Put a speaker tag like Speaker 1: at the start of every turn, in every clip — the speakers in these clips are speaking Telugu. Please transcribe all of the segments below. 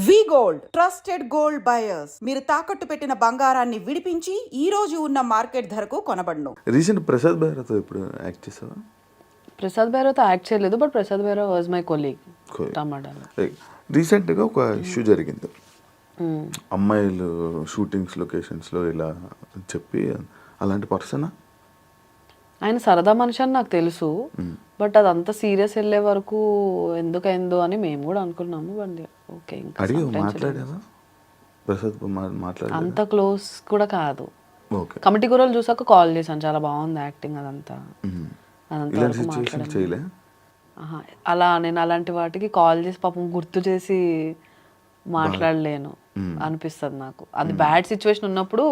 Speaker 1: వి గోల్డ్ ట్రస్టెడ్ గోల్డ్ బయర్స్. మీరు తాకట్టు పెట్టిన బంగారాన్ని విడిపించి ఈ రోజు ఉన్న మార్కెట్ ధరకు కొనబడును.
Speaker 2: రీసెంట్ ప్రసాద్ బైరాతో ఇప్పుడు యాక్ట్ చేసావా?
Speaker 3: ప్రసాద్ బైరాతో యాక్ట్ చేయలేదు, but Prasad Baira was my colleague టమాటాలో.
Speaker 2: రీసెంట్గా ఒక ఇష్యూ జరిగింది, అమ్మాయిలు షూటింగ్స్ లొకేషన్స్లో ఇలా చెప్పి, అలాంటి పర్సనా?
Speaker 3: ఆయన సరదా మనిషి అని నాకు తెలుసు, బట్ అదంతా సీరియస్ వెళ్ళే వరకు ఎందుకైందో అని మేము కూడా అనుకున్నాము. బట్ ఓకే,
Speaker 2: అడిగి మాట్లాడావా? ప్రసాద్ మాట్లాడారు?
Speaker 3: అంత క్లోజ్ కూడా కాదు.
Speaker 2: ఓకే,
Speaker 3: కమిటీ కూరలు చూసాక కాల్ చేశాను, చాలా బాగుంది యాక్టింగ్ అదంతా.
Speaker 2: ఇలాంటి సిచ్యువేషన్ చేయలే?
Speaker 3: అలా నేను అలాంటి వాటికి కాల్ చేసి పాపం గుర్తు చేసి మాట్లాడలేను అనిపిస్తుంది నాకు. అది బ్యాడ్ సిచ్యువేషన్ ఉన్నప్పుడు,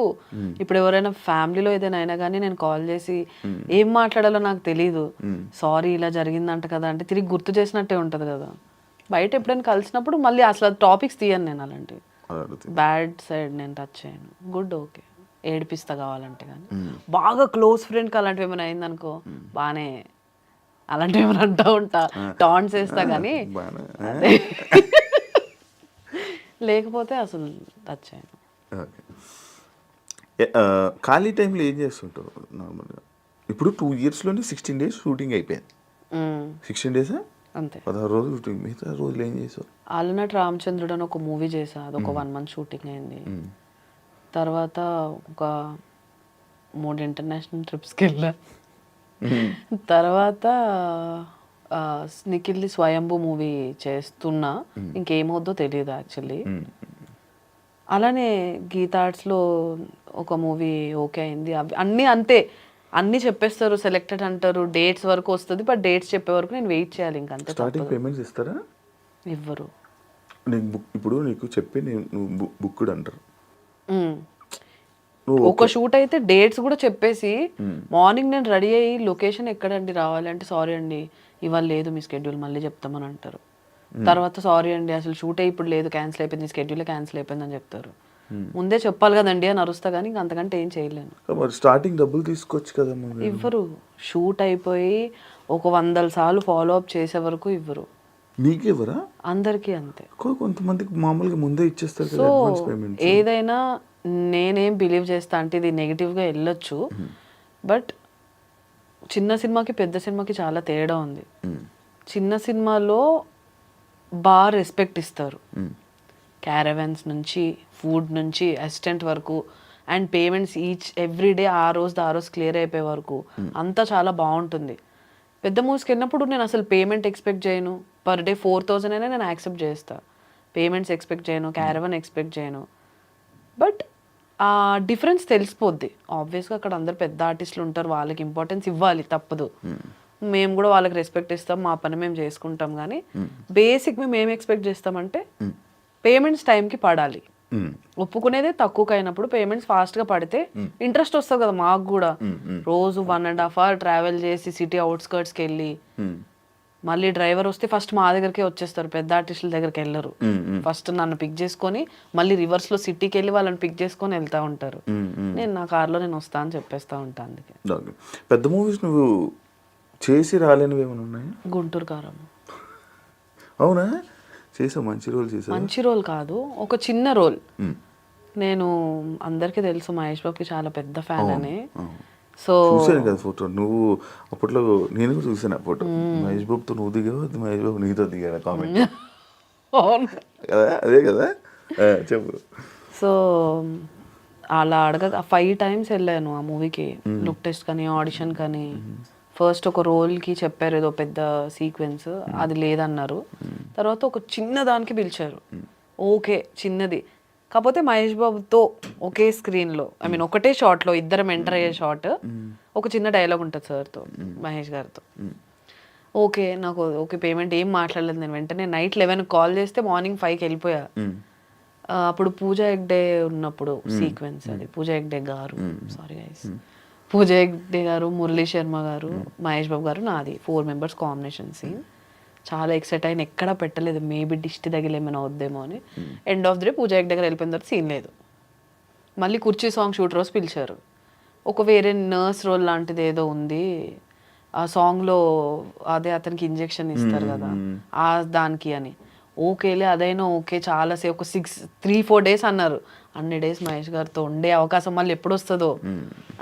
Speaker 3: ఇప్పుడు ఎవరైనా ఫ్యామిలీలో ఏదైనా అయినా కానీ నేను కాల్ చేసి ఏం మాట్లాడాలో నాకు తెలీదు, సారీ ఇలా జరిగిందంట కదా అంటే తిరిగి గుర్తు చేసినట్టే ఉంటుంది కదా. బయట ఎప్పుడైనా కలిసినప్పుడు మళ్ళీ అసలు టాపిక్స్ తీయను నేను, అలాంటివి బ్యాడ్ సైడ్ నేను టచ్ చేయను. గుడ్ ఓకే, ఏడిపిస్తా కావాలంటే, కానీ బాగా క్లోజ్ ఫ్రెండ్కి అలాంటివి ఏమైనా అయిందనుకో బాగానే అలాంటివి ఏమైనా అంటూ ఉంటా, టాన్స్ వేస్తా, కానీ లేకపోతే అసలు టచ్ చేయను.
Speaker 2: ఖాళీ టైంలో ఏం చేస్తుంటావు నార్మల్గా? ఇప్పుడు 2 yearsలోనే 16 days షూటింగ్ అయిపోయింది. 16 days
Speaker 3: అంతే,
Speaker 2: 16 రోజులు షూటింగ్. మిగతా రోజులు ఏం చేసావు?
Speaker 3: ఆలనాటి రామచంద్రుడు అని ఒక మూవీ చేసా, అదొక 1 month షూటింగ్ అయింది. తర్వాత ఒక 3 international ట్రిప్స్కి వెళ్ళా. తర్వాత నిఖిల్ది స్వయంభూ మూవీ చేస్తున్నా, ఇంకేమవుద్దో తెలియదు యాక్చువల్లీ. అలానే గీతా ఆర్ట్స్లో ఒక మూవీ ఓకే అయింది. అవి అన్నీ అంతే, అన్నీ చెప్పేస్తారు, సెలెక్టెడ్ అంటారు, డేట్స్ వరకు వస్తుంది, బట్ డేట్స్ చెప్పే వరకు నేను వెయిట్ చేయాలి, ఇంకంతే.
Speaker 2: స్టార్టింగ్ పేమెంట్స్ ఇస్తారా?
Speaker 3: ఇవ్వరు.
Speaker 2: ఇప్పుడు నీకు చెప్పి నువ్వు బుక్డ్ అంటారు.
Speaker 3: ఒక షూట్ అయితే డేట్స్ కూడా చెప్పేసి, మార్నింగ్ నేను రెడీ అయ్యి లొకేషన్ ఎక్కడండి రావాలి అంటే, సారీ అండి ఇవాళ లేదు మీ స్కెడ్యూల్, మళ్ళీ చెప్తామని అంటారు. తర్వాత సారీ అండి అసలు షూటే ఇప్పుడు లేదు, క్యాన్సిల్ అయిపోయింది, స్కెడ్యూల్ క్యాన్సిల్ అయిపోయింది అని చెప్తారు. ముందే చెప్పాలి కదండి అని అరుస్తా, కానీ ఇంక అంతకంటే ఏం చేయలేను.
Speaker 2: స్టార్టింగ్ డబ్బులు తీసుకోవచ్చు కదా?
Speaker 3: ఇవ్వరు. షూట్ అయిపోయి ఒక 100 సార్లు ఫాలో అప్ చేసే వరకు ఇవ్వరు.
Speaker 2: నీకు ఇవ్వరా?
Speaker 3: అందరికీ అంతే.
Speaker 2: కొంతమందికి మామూలుగా ముందే ఇచ్చేస్తారు.
Speaker 3: సో ఏదైనా నేనేం బిలీవ్ చేస్తా అంటే, ఇది నెగిటివ్గా వెళ్ళొచ్చు, బట్ చిన్న సినిమాకి పెద్ద సినిమాకి చాలా తేడా ఉంది. చిన్న సినిమాలో బాగా రెస్పెక్ట్ ఇస్తారు, క్యారవెన్స్ నుంచి ఫుడ్ నుంచి అసిస్టెంట్ వరకు, అండ్ పేమెంట్స్ ఎవ్రీ డే ఆ రోజు క్లియర్ అయిపోయే వరకు అంతా చాలా బాగుంటుంది. పెద్ద మూవీస్కి వెళ్ళినప్పుడు నేను అసలు పేమెంట్ ఎక్స్పెక్ట్ చేయను, పర్ డే 4,000 అయినా నేను యాక్సెప్ట్ చేస్తా, పేమెంట్స్ ఎక్స్పెక్ట్ చేయను, క్యారవెన్ ఎక్స్పెక్ట్ చేయను. బట్ ఆ డిఫరెన్స్ తెలిసిపోద్ది ఆబ్వియస్గా. అక్కడ అందరు పెద్ద ఆర్టిస్టులు ఉంటారు, వాళ్ళకి ఇంపార్టెన్స్ ఇవ్వాలి, తప్పదు. మేము కూడా వాళ్ళకి రెస్పెక్ట్ ఇస్తాం, మా పని మేము చేసుకుంటాం, కానీ బేసిక్ మేము ఏం ఎక్స్పెక్ట్ చేస్తామంటే పేమెంట్స్ టైంకి పడాలి. ఒప్పుకునేదే తక్కువకి అయినప్పుడు పేమెంట్స్ ఫాస్ట్గా పడితే ఇంట్రెస్ట్ వస్తుంది కదా మాకు కూడా. రోజు 1.5 hour ట్రావెల్ చేసి సిటీ అవుట్స్కర్ట్స్కి వెళ్ళి మళ్ళీ డ్రైవర్ వస్తే ఫస్ట్ మా దగ్గరికే వచ్చేస్తారు, పెద్ద ఆర్టిస్టుల దగ్గరికి వెళ్ళరు. ఫస్ట్ నన్ను పిక్ చేసుకొని మళ్ళీ రివర్స్లో సిటీకి వెళ్ళి వాళ్ళని పిక్ చేసుకొని వెళ్తూ ఉంటారు. నేను నా కార్లో నేను వస్తా అని చెప్పేస్తా ఉంటాను. అందుకే
Speaker 2: పెద్ద మూవీస్ నువ్వు చేసి రాలేనివి ఏమైనా ఉన్నాయి?
Speaker 3: గుంటూరు కారం.
Speaker 2: అవునా? చేసావు? మంచి రోల్ చేసావు?
Speaker 3: మంచి రోల్ కాదు, ఒక చిన్న రోల్. నేను అందరికీ తెలుసు మహేష్ బాబుకి చాలా పెద్ద ఫ్యాన్ అని. సో
Speaker 2: చూసాను కదా ఫోటో, నువ్వు అప్పట్లో నేను కూడా చూసాను ఆ ఫోటో. మహేష్ బాబుతో నువ్వు దిగావు, మహేష్ బాబు నీతో దిగావు కామెంట్ కదా? అదే కదా, చెప్పు.
Speaker 3: సో అలా 5 times వెళ్ళాను ఆ మూవీకి, లుక్ టెస్ట్ కానీ ఆడిషన్ కానీ. ఫస్ట్ ఒక రోల్కి చెప్పారు ఏదో పెద్ద సీక్వెన్స్, అది లేదన్నారు. తర్వాత ఒక చిన్న దానికి పిలిచారు, ఓకే చిన్నది, కాకపోతే మహేష్ బాబుతో ఒకే స్క్రీన్లో, ఐ మీన్ ఒకటే షాట్లో ఇద్దరం ఎంటర్ అయ్యే షాట్, ఒక చిన్న డైలాగ్ ఉంటుంది సార్తో, మహేష్ గారితో. ఓకే, నాకు ఓకే, పేమెంట్ ఏం మాట్లాడలేదు నేను. వెంటనే నైట్ 11 కాల్ చేస్తే మార్నింగ్ 5కి వెళ్ళిపోయా. అప్పుడు పూజా హెగ్డే ఉన్నప్పుడు సీక్వెన్స్ అది, పూజా హెగ్డే గారు, సారీ గైస్, పూజా హెగ్డే గారు, మురళీ శర్మ గారు, మహేష్ బాబు గారు, నాది 4 members కాంబినేషన్ సీన్. చాలా ఎక్సైట్ అయిన, ఎక్కడా పెట్టలేదు, మేబీ దిష్టి తగిలి ఏమైనా వద్దేమో అని. End of the day Pooja Hegde గారు వెళ్ళిపోయిన తర్వాత సీన్ లేదు. మళ్ళీ కుర్చీ సాంగ్ షూట్ రోజు పిలిచారు, ఒక వేరే నర్స్ రోల్ లాంటిది ఏదో ఉంది, ఆ సాంగ్లో అదే అతనికి ఇంజెక్షన్ ఇస్తారు కదా ఆ దానికి అని. ఓకేలే అదైనా ఓకే చాలాసేపు ఒక 3-4 డేస్ అన్నారు. అన్ని డేస్ మహేష్ గారితో ఉండే అవకాశం మళ్ళీ ఎప్పుడు వస్తుందో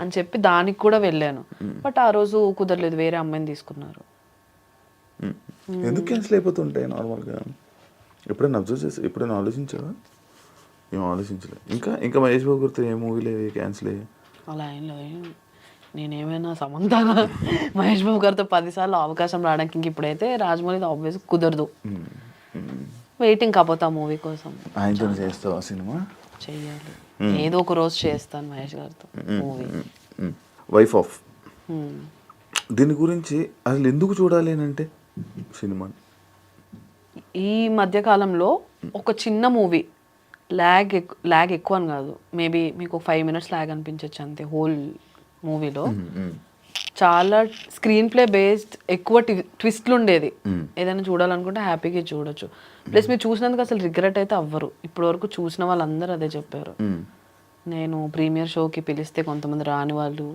Speaker 3: అని చెప్పి దానికి కూడా వెళ్ళాను. బట్ ఆ రోజు కుదరలేదు, వేరే అమ్మాయిని తీసుకున్నారు.
Speaker 2: ఎందుకు క్యాన్సిల్ అయిపోతుంటాయి నార్మల్గా? ఎప్పుడైనా అబ్జర్వ్ చేసి ఎప్పుడైనా ఆలోచించావా? ఏం ఆలోచించలేదు. ఇంకా ఇంకా మహేష్ బాబు గారితో ఏ మూవీలు క్యాన్సిల్ అయ్యాయి?
Speaker 3: అలా ఏం లేదు. నేనేమైనా సమంతాన మహేష్ బాబు గారితో 10 సార్లు అవకాశం రావడానికి ఇంక ఇప్పుడైతే రాజమౌళి ఆబ్వియస్ కుదరదు. వెయిటింగ్ కాకపోతే ఆ మూవీ కోసం.
Speaker 2: ఆయనతో చేస్తావా సినిమా?
Speaker 3: చెయ్యాలి, ఏదో ఒక రోజు చేస్తాను మహేష్ గారితో మూవీ.
Speaker 2: వైఫ్ ఆఫ్ దీని గురించి అసలు ఎందుకు చూడాలి అని అంటే సినిమా
Speaker 3: ఈ మధ్య కాలంలో ఒక చిన్న మూవీ ల్యాగ్ ఎక్కువ అని కాదు, మేబీ మీకు 5 minutes ల్యాగ్ అనిపించవచ్చు అంతే. హోల్ మూవీలో చాలా స్క్రీన్ ప్లే బేస్డ్ ఎక్కువ ట్విస్ట్లు ఉండేది. ఏదైనా చూడాలనుకుంటే హ్యాపీగా చూడొచ్చు. ప్లస్ మీరు చూసినందుకు అసలు రిగ్రెట్ అయితే అవ్వరు. ఇప్పటి వరకు చూసిన వాళ్ళందరూ అదే చెప్పారు. నేను ప్రీమియర్ షోకి పిలిస్తే కొంతమంది రాని వాళ్ళు.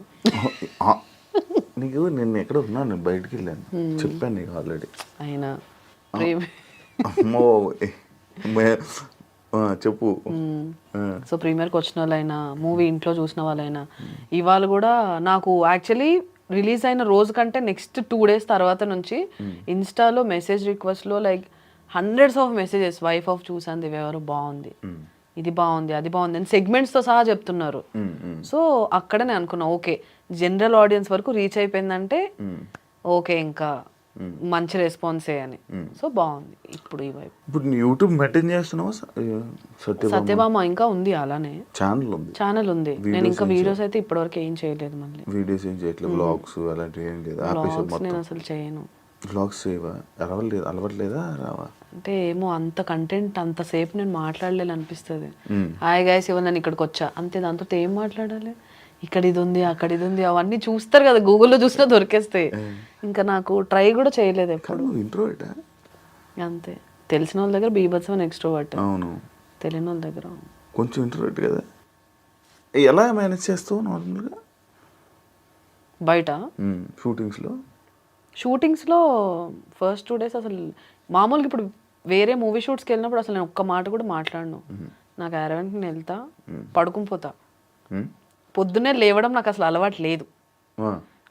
Speaker 2: నీకు నేను ఎక్కడ ఉన్నాను, నేను బయటికి వెళ్ళాను, చెప్పాను నీకు ఆల్రెడీ.
Speaker 3: అయినా
Speaker 2: అమ్మో చెప్పు.
Speaker 3: సో ప్రీమియర్కి వచ్చిన వాళ్ళైనా మూవీ ఇంట్లో చూసిన వాళ్ళైనా ఇవాళ కూడా నాకు యాక్చువల్లీ రిలీజ్ అయిన రోజు కంటే నెక్స్ట్ 2 days తర్వాత నుంచి ఇన్స్టాలో మెసేజ్ రిక్వెస్ట్లో like hundreds of messages. Wife of చూసాను దివ్యగారు బాగుంది, ఇది బాగుంది, అది బాగుంది అని సెగ్మెంట్స్తో సహా చెప్తున్నారు. సో అక్కడ నేను అనుకున్నా ఓకే జనరల్ ఆడియన్స్ వరకు రీచ్ అయిపోయిందంటే ఓకే ఇంకా మంచి రెస్పాన్సే అని. సో బాగుంది. ఇప్పుడు ఈ వైపు
Speaker 2: ఇప్పుడు నీ యూట్యూబ్ మెయింటైన్ చేస్తున్నావా?
Speaker 3: సత్యభామ ఇంకా ఉంది, అలానే ఛానల్ ఉంది. నేను ఇంకా వీడియోస్ అయితే ఇప్పటివరకు ఏం చేయలేదు. మళ్ళీ
Speaker 2: వీడియోస్ ఏం చేయట్లేదు, వ్లాగ్స్ అలాంటివి ఏం లేదు.
Speaker 3: నేను అసలు చేయను.
Speaker 2: వ్లాగ్స్ చేయవా? అలవట్లేదా? రావా
Speaker 3: అంటే ఏమో అంత కంటెంట్ అంతసేపు నేను మాట్లాడలేను అనిపిస్తుంది. హాయ్ గైస్ ఇవాళ నేను ఇక్కడికి వచ్చా అంతే, దాంతో ఏం మాట్లాడాలి? ఇక్కడ ఇది ఉంది, అక్కడ ఇది ఉంది, అవన్నీ చూస్తారు కదా, గూగుల్లో చూసినా దొరికేస్తాయి. ఇంకా నాకు ట్రై కూడా చేయలేదు ఎప్పుడు.
Speaker 2: ఇంట్రోవర్టా?
Speaker 3: అంతే. తెలిసిన వాళ్ళ దగ్గర బీభత్సమైన ఎక్స్ట్రోవర్ట్,
Speaker 2: అవును.
Speaker 3: తెలియని వాళ్ళ దగ్గర
Speaker 2: కొంచెం ఇంట్రోవర్ట్ కదా. ఎలా మేనేజ్ చేస్తావు నార్మల్గా
Speaker 3: బయట షూటింగ్స్లో? ఫస్ట్ 2 days అసలు మామూలుగా ఇప్పుడు వేరే మూవీ షూట్స్కి వెళ్ళినప్పుడు అసలు నేను ఒక్క మాట కూడా మాట్లాడను. నాకు అరవెంట్ నేను వెళ్తా పడుకుని పోతా. పొద్దున్నే లేవడం నాకు అసలు అలవాటు లేదు.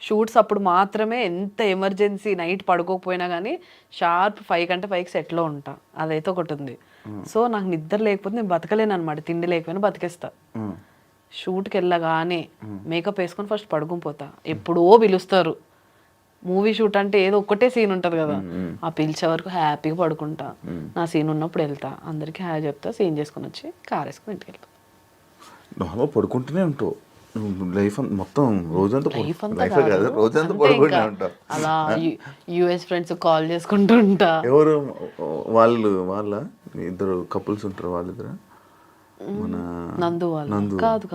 Speaker 3: షూట్స్ అప్పుడు మాత్రమే ఎంత ఎమర్జెన్సీ నైట్ పడుకోకపోయినా కానీ షార్ప్ 5 కంటే 5కి సెట్లో ఉంటా. అదైతే ఒకటి ఉంది. సో నాకు నిద్ర లేకపోతే నేను బతకలేను అనమాట. తిండి లేకపోయినా బతికేస్తా. షూట్కి వెళ్ళగానే మేకప్ వేసుకొని ఫస్ట్ పడుకుని పోతా. ఎప్పుడో పిలుస్తారు. మూవీ షూట్ అంటే ఏదో ఒక్కటే సీన్ ఉంటుంది కదా, ఆ పిలిచే వరకు హ్యాపీగా పడుకుంటా. నా సీన్ ఉన్నప్పుడు వెళ్తా, అందరికీ హాయ్ చెప్తా, సీన్ చేసుకుని వచ్చి కార్ వేసుకుని ఇంటికి వెళ్తా.
Speaker 2: నార్మల్ పడుకుంటూనే ఉంటావు లైఫ్ మొత్తం రోజంతా? రోజంతా
Speaker 3: పడుకుంటూనే ఉంటావు. అలా యుఎస్ ఫ్రెండ్స్ కాల్ చేసుకుంటూ ఉంటా.
Speaker 2: ఎవరు వాళ్ళ ఇద్దరు కపుల్స్ ఉంటారు, వాళ్ళిద్దరు? మన
Speaker 3: నందు వాళ్ళు కాదు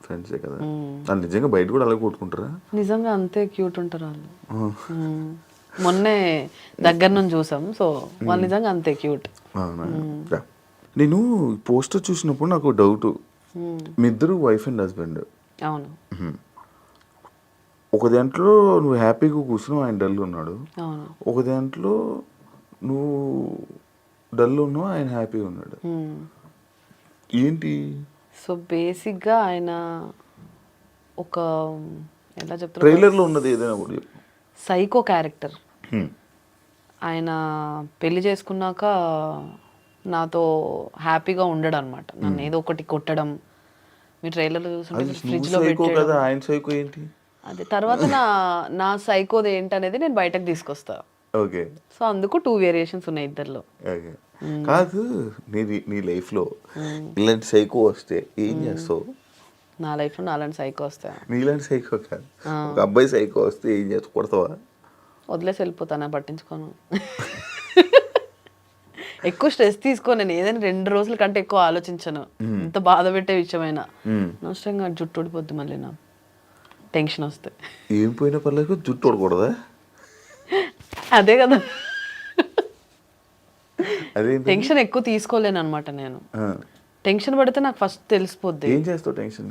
Speaker 2: ఫ్రెండ్సే కదా. వాళ్ళు నిజంగా బయట కూడా అలాగే కొట్టుకుంటారా?
Speaker 3: నిజంగా అంతే క్యూట్ ఉంటారు వాళ్ళు. మొన్నే దగ్గర నుంచి చూసాం. సో వాళ్ళు నిజంగా అంతే క్యూట్.
Speaker 2: నేను పోస్టర్ చూసినప్పుడు నాకు డౌట్, మీ ఇద్దరు వైఫ్ అండ్ హస్బెండ్.
Speaker 3: అవును.
Speaker 2: ఒక దాంట్లో నువ్వు హ్యాపీగా కూర్చున్నావు, ఆయన డల్ ఉన్నాడు. ఒక దాంట్లో నువ్వు డల్ ఉన్నావు, ఆయన హ్యాపీగా ఉన్నాడు. ఏంటి?
Speaker 3: సో బేసిక్గా ఆయన ఒక ఎలా చెప్తారు,
Speaker 2: ట్రైలర్లో ఉన్నది ఏదైనా కూడా చెప్పు.
Speaker 3: Psycho character. ఆయన పెళ్లి చేసుకున్నాక నాతో హ్యాపీగా ఉండడు అనమాట. నన్ను ఏదో ఒకటి కొట్టడం. మీ ట్రైలర్లో చూస్తుంటే ఫ్రిడ్జ్లో పెట్టాడు.
Speaker 2: ఆయన సైకో ఏంటి?
Speaker 3: అదే తర్వాత నా సైకోది ఏంటనేది నేను బయటకు తీసుకొస్తా.
Speaker 2: ఓకే.
Speaker 3: సో అందుకు 2 వేరియేషన్స్ ఉన్నాయి ఇద్దరిలో.
Speaker 2: కాదు, నీ లైఫ్లో ఇలాంటి సైకో వస్తే ఏం చేస్తావు?
Speaker 3: నా లైఫ్లో నాలాంటి సైకో వస్తా?
Speaker 2: నీలాంటి సైకో కాదు, ఒక అబ్బాయి సైకో వస్తే ఏం చేస్తావు? కొడతావా?
Speaker 3: వదిలేసి వెళ్ళిపోతాను, పట్టించుకోను. ఎక్కువ స్ట్రెస్ తీసుకో. నేను ఏదైనా 2 రోజుల కంటే ఎక్కువ ఆలోచించను. ఎంత బాధ పెట్టే విషయమైనా. నష్టంగా జుట్టు ఊడిపోద్ది మళ్ళీ నా టెన్షన్ వస్తే.
Speaker 2: ఏం పోయినా పర్లేదు, జుట్టు ఊడకూడదా?
Speaker 3: అదే కదా,
Speaker 2: అదే
Speaker 3: టెన్షన్ ఎక్కువ తీసుకోలేను అనమాట నేను. టెన్షన్ పడితే నాకు ఫస్ట్ తెలిసిపోద్ది.
Speaker 2: ఏం చేస్తావు టెన్షన్?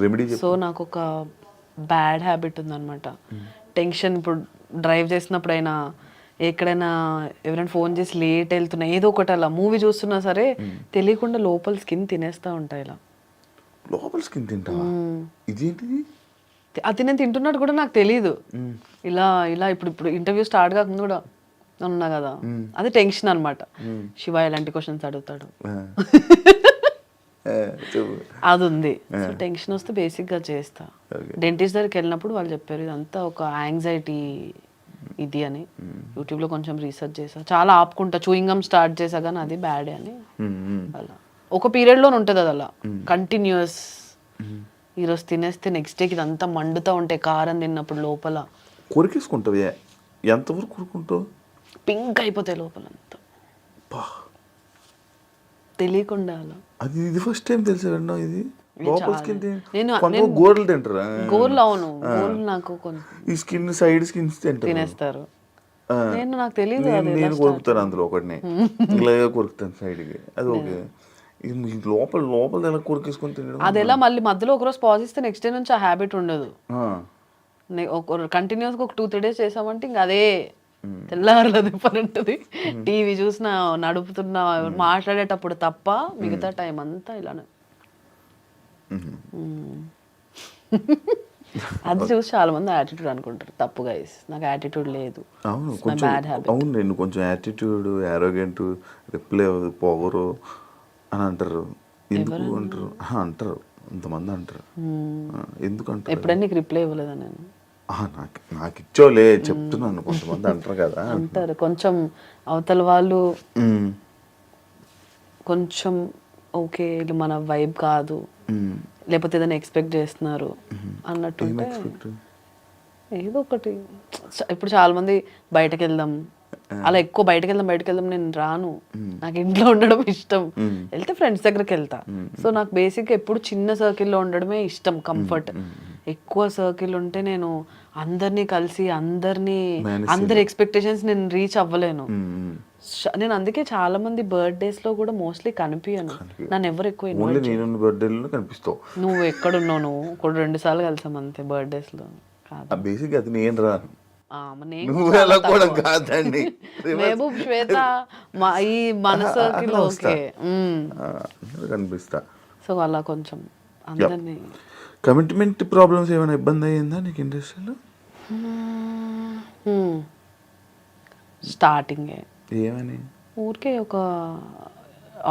Speaker 2: రెమెడీ.
Speaker 3: సో నాకు ఒక బ్యాడ్ హ్యాబిట్ ఉందన్నమాట. టెన్షన్ ఇప్పుడు డ్రైవ్ చేసినప్పుడైనా ఎక్కడైనా ఎవరైనా ఫోన్ చేసి లేట్ వెళ్తున్నా ఏదో ఒకటి అలా మూవీ చూస్తున్నా సరే తెలియకుండా లోపల స్కిన్ తినేస్తూ ఉంటాయి ఇలా.
Speaker 2: లోపల స్కిన్ తింటావా? ఇదేంటిది?
Speaker 3: అది నేను తింటున్నట్టు కూడా నాకు తెలియదు. ఇలా ఇలా ఇప్పుడు ఇప్పుడు ఇంటర్వ్యూ స్టార్ట్ కాకుండా కూడా ఉన్నా కదా, అది టెన్షన్ అనమాట. శివ ఎలాంటి క్వశ్చన్స్ అడుగుతాడు అది ఉంది. సో టెన్షన్ వస్తే బేసిక్గా చేస్తా. డెంటిస్ట్ దగ్గరికి వెళ్ళినప్పుడు వాళ్ళు చెప్పారు ఇదంతా ఒక యాంగ్జైటీ ఇది అని. యూట్యూబ్లో కొంచెం రీసెర్చ్ చేసా, చాలా ఆపుకుంటా, చూయింగ్ గమ్ స్టార్ట్ చేసా కానీ అది బ్యాడ్ అని. అలా ఒక పీరియడ్లోనే ఉంటుంది అది అలా కంటిన్యూస్. ఈరోజు తినేస్తే నెక్స్ట్ డేకి ఇదంతా మండుతూ ఉంటాయి కారం తిన్నప్పుడు లోపల.
Speaker 2: కొరికేసుకుంటావు? ఎంతవరకు కొరుకుంటావు?
Speaker 3: పింక్ అయిపోతాయి లోపల అంతా తెలియకుండా అలా.
Speaker 2: అది ఇది ఫస్ట్ టైం తెలిసా విన్నా. ఇది లోపల స్కిన్
Speaker 3: నేను
Speaker 2: గోర్లు తింటారా?
Speaker 3: గోర్లు అవును, గోర్లు నాకు
Speaker 2: ఈ స్కిన్ సైడ్ స్కిన్స్
Speaker 3: తినేస్తారు. నేను నాకు తెలియదు.
Speaker 2: నేను కొరుకుతాను అందులో ఒకటిని, ఇలాగే కొరుకుతాను సైడ్కి. అది ఓకే. లోపల లోపల ఎలా కొరికేసుకొని తినడం?
Speaker 3: అది ఎలా మళ్ళీ మధ్యలో ఒకరోజు పాజ్ ఇస్తే నెక్స్ట్ డే నుంచి ఆ హ్యాబిట్ ఉండదు. కంటిన్యూస్గా ఒక 2-3 days చేసామంటే ఇంకా అదే తెల్లారలేదు పని ఉంటుంది. టీవీ చూసినా నడుపుతున్నా మాట్లాడేటప్పుడు తప్ప మిగతా టైం అంతా ఇలానే. అది చూసి చాలా మంది యాటిట్యూడ్ అనుకుంటారు. తప్పు గైస్, నాకు యాటిట్యూడ్ లేదు.
Speaker 2: అవును కొంచెం, అవును నేను కొంచెం యాటిట్యూడ్, యారోగెంట్, రిప్లై పొగరు అని అంటారు. ఎందుకు అంటారు? అంటారు, ఇంతమంది అంటారు. ఎందుకు అంటారు?
Speaker 3: ఎప్పుడైనా నీకు రిప్లై ఇవ్వలేదా నేను?
Speaker 2: నాకు ఇచ్చోలే చెప్తున్నాను, కొంతమంది అంటారు కదా.
Speaker 3: అంటారు కొంచెం అవతల వాళ్ళు కొంచెం ఓకే ఇది మన వైబ్ కాదు, లేకపోతే ఏదైనా ఎక్స్పెక్ట్ చేస్తున్నారు అన్నట్టు. ఏదో ఒకటి. ఇప్పుడు చాలా మంది బయటకు వెళ్దాం, అలా ఎక్కువ బయటకు వెళ్దాం నేను రాను. నాకు ఇంట్లో ఉండడం ఇష్టం. వెళ్తే ఫ్రెండ్స్ దగ్గరికి వెళ్తా. సో నాకు బేసిక్ ఎప్పుడు చిన్న సర్కిల్లో ఉండడమే ఇష్టం, కంఫర్ట్. ఎక్కువ సర్కిల్ ఉంటే నేను అందరినీ కలిసి అందరి ఎక్స్పెక్టేషన్స్ నేను రీచ్ అవ్వలేను. నేను అందుకే చాలా మంది బర్త్డేస్ లో కూడా మోస్ట్లీ కనిపించను. నన్ను ఎవరు ఎక్కువ
Speaker 2: కనిపిస్తావు.
Speaker 3: నువ్వు ఎక్కడున్నావు? నువ్వు కూడా 2 సార్లు కలిసాం అంతే బర్త్డేస్ లో.
Speaker 2: బేసిక్ అది నేను రాను.
Speaker 3: మహబూబ్, శ్వేత, ఈ మన సర్కిల్ ఓకే
Speaker 2: కనిపిస్తా.
Speaker 3: సో అలా కొంచెం అందరినీ.
Speaker 2: కమిట్మెంట్ ప్రాబ్లమ్స్ ఏమైనా ఇబ్బంది అయ్యిందా నీకు ఇండస్ట్రీలో?
Speaker 3: స్టార్టింగే
Speaker 2: ఏమని?
Speaker 3: ఊరికే ఒక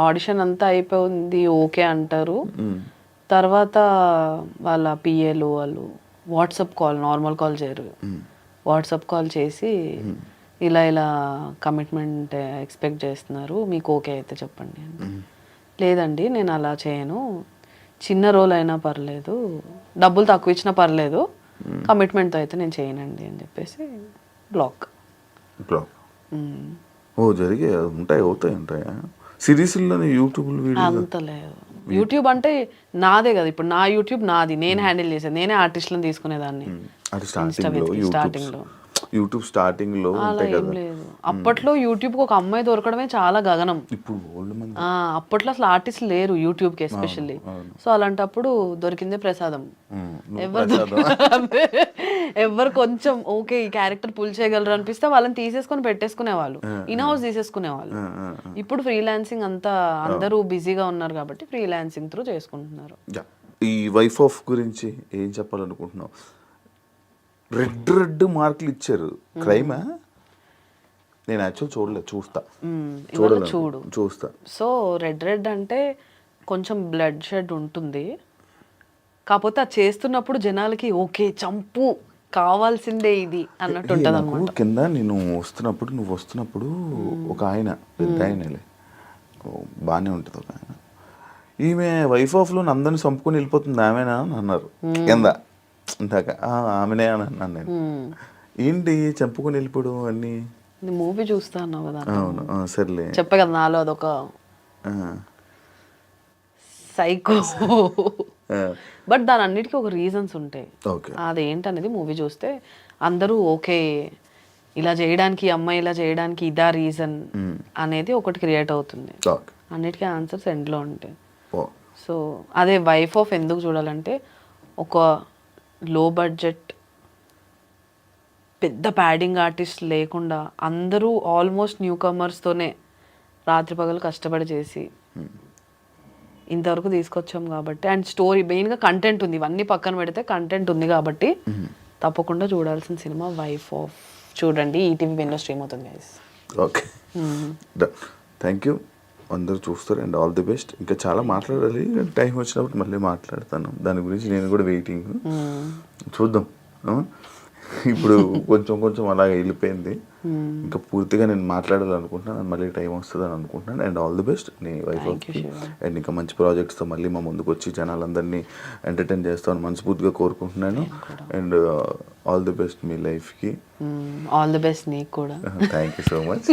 Speaker 3: ఆడిషన్ అంతా అయిపోయింది ఓకే అంటారు. తర్వాత వాళ్ళ పిఏలు వాళ్ళు వాట్సాప్ కాల్, నార్మల్ కాల్ చేయరు, వాట్సాప్ కాల్ చేసి ఇలా ఇలా కమిట్మెంట్ ఎక్స్పెక్ట్ చేస్తున్నారు, మీకు ఓకే అయితే చెప్పండి అని. లేదండి నేను అలా చేయను, చిన్న రోల్ అయినా పర్లేదు, డబ్బులు తక్కువ ఇచ్చినా పర్లేదు, కమిట్మెంట్తో అయితే నేను చేయనండి అని చెప్పేసి బ్లాక్.
Speaker 2: ఓ జరిగే అవుతాయా సిరీస్లోనే? యూట్యూబ్లో వీడియో
Speaker 3: అంత లేదు. యూట్యూబ్ అంటే నాదే కదా, ఇప్పుడు నా యూట్యూబ్ నాది, నేను హ్యాండిల్ చేసేది, నేనే ఆర్టిస్ట్లను తీసుకునేదాన్ని.
Speaker 2: యూట్యూబ్ స్టార్టింగ్ లో
Speaker 3: అలా ఏం లేదు. అప్పట్లో యూట్యూబ్ కి ఒక అమ్మాయి దొరకడమే చాలా గగనం. అప్పట్లో అసలు ఆర్టిస్ట్ లేరు యూట్యూబ్ కి ఎస్పెషల్లీ. సో అలాంటప్పుడు దొరికిందే ప్రసాదం. ఎవరు కొంచెం ఓకే ఈ క్యారెక్టర్ పుల్ చేయగలరు అనిపిస్తే వాళ్ళని తీసేసుకొని పెట్టేసుకునే వాళ్ళు, ఇన్ హౌస్ తీసేసుకునే వాళ్ళు. ఇప్పుడు ఫ్రీలాన్సింగ్ అంతా అందరూ బిజీగా ఉన్నారు కాబట్టి ఫ్రీలాన్సింగ్ త్రూ చేసుకుంటున్నారు.
Speaker 2: ఈ వైఫ్ ఆఫ్ గురించి ఏం చెప్పాలనుకుంటున్నావు? రెడ్ మార్కులు ఇచ్చారు, క్రైమా? నేను యాక్చువల్ చూడలేదు, చూస్తా.
Speaker 3: సో రెడ్ అంటే కొంచెం బ్లడ్ షెడ్ ఉంటుంది, కాకపోతే అది చేస్తున్నప్పుడు జనాలకి ఓకే చంపు కావాల్సిందే ఇది అన్నట్టు ఉంటుంది అనమాట.
Speaker 2: కింద నేను నువ్వు వస్తున్నప్పుడు ఒక ఆయన పెద్ద ఆయనలే బాగానే ఉంటుంది, ఒక ఆయన, ఈమె వైఫ్ ఆఫ్ లో అందరిని చంపుకొని వెళ్ళిపోతుంది ఆమెనా అని అన్నారు కింద. ఇందాక ఆమెనే అని అన్నాను నేను. ఏంటి చంపుకొని వెళ్ళిపోవడం అన్ని?
Speaker 3: మూవీ చూస్తా అన్నావు కదా.
Speaker 2: అవును సర్లే
Speaker 3: చెప్పే కదా, నాలో అదొక సైకో. బట్ దాని అన్నిటికీ ఒక రీజన్స్ ఉంటాయి. అదేంటనేది మూవీ చూస్తే అందరూ ఓకే ఇలా చేయడానికి, అమ్మాయి ఇలా చేయడానికి ఇదా రీజన్ అనేది ఒకటి క్రియేట్ అవుతుంది. అన్నిటికీ ఆన్సర్స్ ఎండ్లో ఉంటాయి. సో అదే వైఫ్ ఆఫ్ ఎందుకు చూడాలంటే, ఒక లో బడ్జెట్ పెద్ద ప్యాడింగ్ ఆర్టిస్ట్ లేకుండా అందరూ ఆల్మోస్ట్ న్యూ కమర్స్తోనే రాత్రి పగలు కష్టపడి చేసి ఇంతవరకు తీసుకొచ్చాం కాబట్టి, అండ్ స్టోరీ మెయిన్గా కంటెంట్ ఉంది, ఇవన్నీ పక్కన పెడితే కంటెంట్ ఉంది కాబట్టి తప్పకుండా చూడాల్సిన సినిమా వైఫ్ ఆఫ్. చూడండి, ఈటీవీ విన్లో స్ట్రీమ్ అవుతుంది గైస్.
Speaker 2: Okay, thank you. అందరూ చూస్తారు అండ్ ఆల్ ది బెస్ట్. ఇంకా చాలా మాట్లాడాలి, టైం వచ్చినప్పుడు మళ్ళీ మాట్లాడతాను దాని గురించి. నేను కూడా వెయిటింగ్, చూద్దాం. ఇప్పుడు కొంచెం కొంచెం అలాగే వెళ్ళిపోయింది, ఇంకా పూర్తిగా నేను మాట్లాడాలనుకుంటున్నాను, మళ్ళీ టైం వస్తుందని అనుకుంటున్నాను. అండ్ ఆల్ ది బెస్ట్ నీ వైఫ్ అండ్ ఇంకా మంచి ప్రాజెక్ట్స్తో మళ్ళీ మా ముందుకు వచ్చి జనాలందరినీ ఎంటర్టైన్ చేస్తామని మనస్ఫూర్తిగా కోరుకుంటున్నాను. అండ్ ఆల్ ది బెస్ట్ మీ లైఫ్కి.
Speaker 3: ఆల్ ది బెస్ట్ నీకు కూడా.
Speaker 2: Thank you so much.